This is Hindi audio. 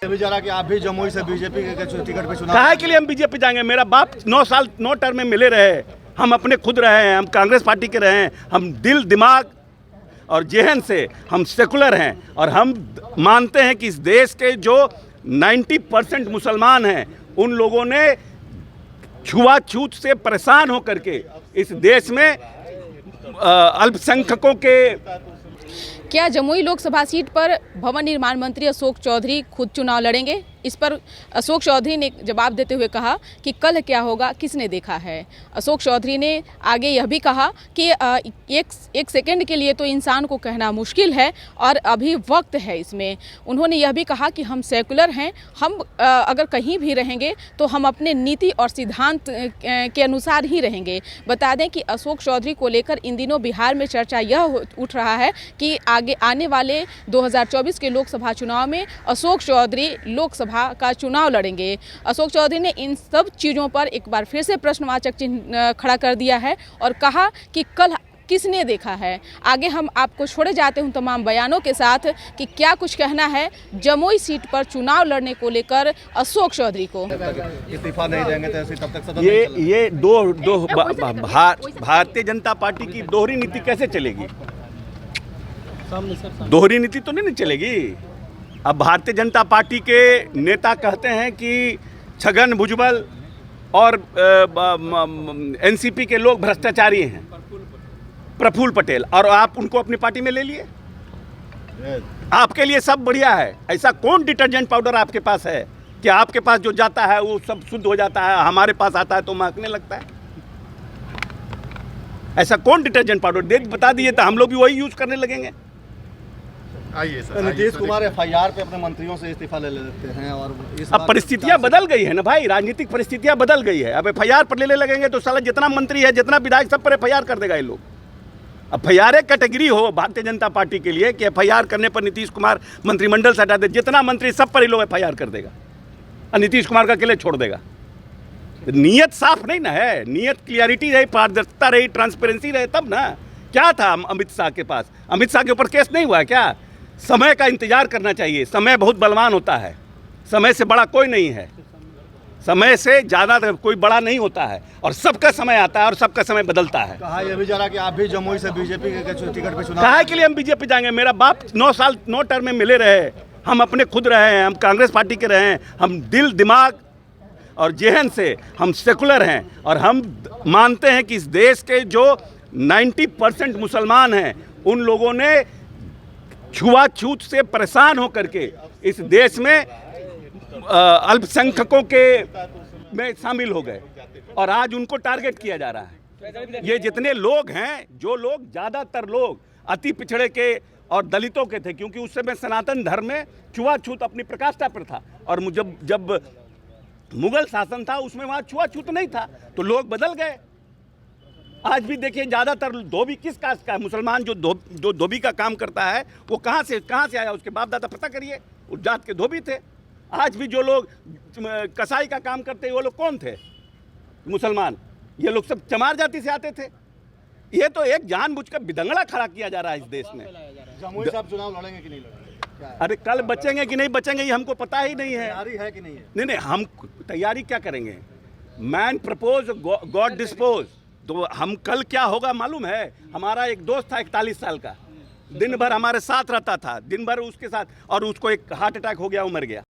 अभी जरा कि आप भी जमुई से बीजेपी के टिकट पे चुनाव काहे के लिए हम बीजेपी जाएंगे? मेरा बाप 9 साल 9 टर्म में मिले रहे, हम अपने खुद रहे हैं, हम कांग्रेस पार्टी के रहे हैं, हम दिल दिमाग और जेहन से हम सेकुलर हैं और हम मानते हैं कि इस देश के जो 90% मुसलमान हैं उन लोगों ने छुआछूत से परेशान होकर के इस देश में अल्पसंख्यकों के। क्या जमुई लोकसभा सीट पर भवन निर्माण मंत्री अशोक चौधरी खुद चुनाव लड़ेंगे? इस पर अशोक चौधरी ने जवाब देते हुए कहा कि कल क्या होगा किसने देखा है। अशोक चौधरी ने आगे यह भी कहा कि एक सेकंड के लिए तो इंसान को कहना मुश्किल है और अभी वक्त है इसमें। उन्होंने यह भी कहा कि हम सेकुलर हैं, हम अगर कहीं भी रहेंगे तो हम अपने नीति और सिद्धांत के अनुसार ही रहेंगे। बता दें कि अशोक चौधरी को लेकर इन दिनों बिहार में चर्चा यह उठ रहा है कि आगे आने वाले 2024 के लोकसभा चुनाव में अशोक चौधरी लोकसभा का चुनाव लड़ेंगे। अशोक चौधरी ने इन सब चीज़ों पर एक बार फिर से प्रश्नवाचक चिन्ह खड़ा कर दिया है और कहा कि कल किसने देखा है। आगे हम आपको छोड़े जाते हूं तमाम बयानों के साथ कि क्या कुछ कहना है जमुई सीट पर चुनाव लड़ने को लेकर अशोक चौधरी को। इस्तीफा नहीं देंगे तो ऐसे तब तक सदन ये भारतीय जनता पार्टी की दोहरी नीति कैसे चलेगी? दोहरी नीति तो नहीं चलेगी। अब भारतीय जनता पार्टी के नेता कहते हैं कि छगन भुजबल और एनसीपी के लोग भ्रष्टाचारी हैं, प्रफुल्ल पटेल, और आप उनको अपनी पार्टी में ले लिए। आपके लिए सब बढ़िया है। ऐसा कौन डिटर्जेंट पाउडर आपके पास है कि आपके पास जो जाता है वो सब शुद्ध हो जाता है, हमारे पास आता है तो महकने लगता है? ऐसा कौन डिटर्जेंट पाउडर बता दिए तो हम लोग भी वही यूज करने लगेंगे। आइए सर, नीतीश कुमार एफआईआर पे अपने मंत्रियों से इस्तीफा ले लेते हैं और अब परिस्थितियां बदल गई है ना भाई, राजनीतिक परिस्थितियां बदल गई है। अब एफआईआर पर लेने लगेंगे तो साला जितना मंत्री है जितना विधायक सब पर एफआईआर कर देगा ये लोग। एफआईआर एक कैटेगरी हो भारतीय जनता पार्टी के लिए कि एफआईआर करने पर नीतीश कुमार मंत्रिमंडल से हटा दे, जितना मंत्री सब पर ही लोग एफआईआर कर देगा और नीतीश कुमार का अकेले छोड़ देगा। नीयत साफ नहीं ना है, नीयत क्लियरिटी रही, पारदर्शिता रही, ट्रांसपेरेंसी रहे तब ना। क्या था अमित शाह के पास? अमित शाह के ऊपर केस नहीं हुआ क्या? समय का इंतजार करना चाहिए। समय बहुत बलवान होता है, समय से बड़ा कोई नहीं है, समय से ज़्यादा कोई बड़ा नहीं होता है और सबका समय आता है और सबका समय बदलता है। कहा ये भी जरा कि आप भी जमुई से बीजेपी के टिकट पे चुनाव काहे के लिए हम बीजेपी जाएंगे? मेरा बाप 9 साल 9 टर्म में मिले रहे, हम अपने खुद रहे हैं, हम कांग्रेस पार्टी के रहे हैं, हम दिल दिमाग और जेहन से हम सेकुलर हैं और हम मानते हैं कि इस देश के जो 90% मुसलमान हैं उन लोगों ने छुआछूत से परेशान होकर के इस देश में अल्पसंख्यकों के में शामिल हो गए और आज उनको टारगेट किया जा रहा है। ये जितने लोग हैं, जो लोग ज़्यादातर लोग अति पिछड़े के और दलितों के थे, क्योंकि उस समय सनातन धर्म में छुआछूत अपनी प्रकाष्ठा पर था और जब मुगल शासन था उसमें वहाँ छुआछूत नहीं था, तो लोग बदल गए। आज भी देखिए ज़्यादातर धोबी किस कास्ट का है? मुसलमान जो धोबी का काम करता है वो कहाँ से आया? उसके बाप दादा पता करिए, उस जात के धोबी थे। आज भी जो लोग कसाई का काम करते हैं वो लोग कौन थे? मुसलमान। ये लोग सब चमार जाति से आते थे। ये तो एक जानबूझकर बिदंगड़ा खड़ा किया जा रहा है इस देश में। जमुई से आप चुनाव लड़ेंगे कि नहीं लड़ेंगे? अरे कल बचेंगे कि नहीं बचेंगे ये हमको पता ही नहीं है। तैयारी है कि नहीं है? नहीं, हम तैयारी क्या करेंगे? Man propose God dispose. तो हम कल क्या होगा मालूम है? हमारा एक दोस्त था 41 साल का, दिन भर हमारे साथ रहता था, दिन भर उसके साथ, और उसको एक हार्ट अटैक हो गया, वो मर गया।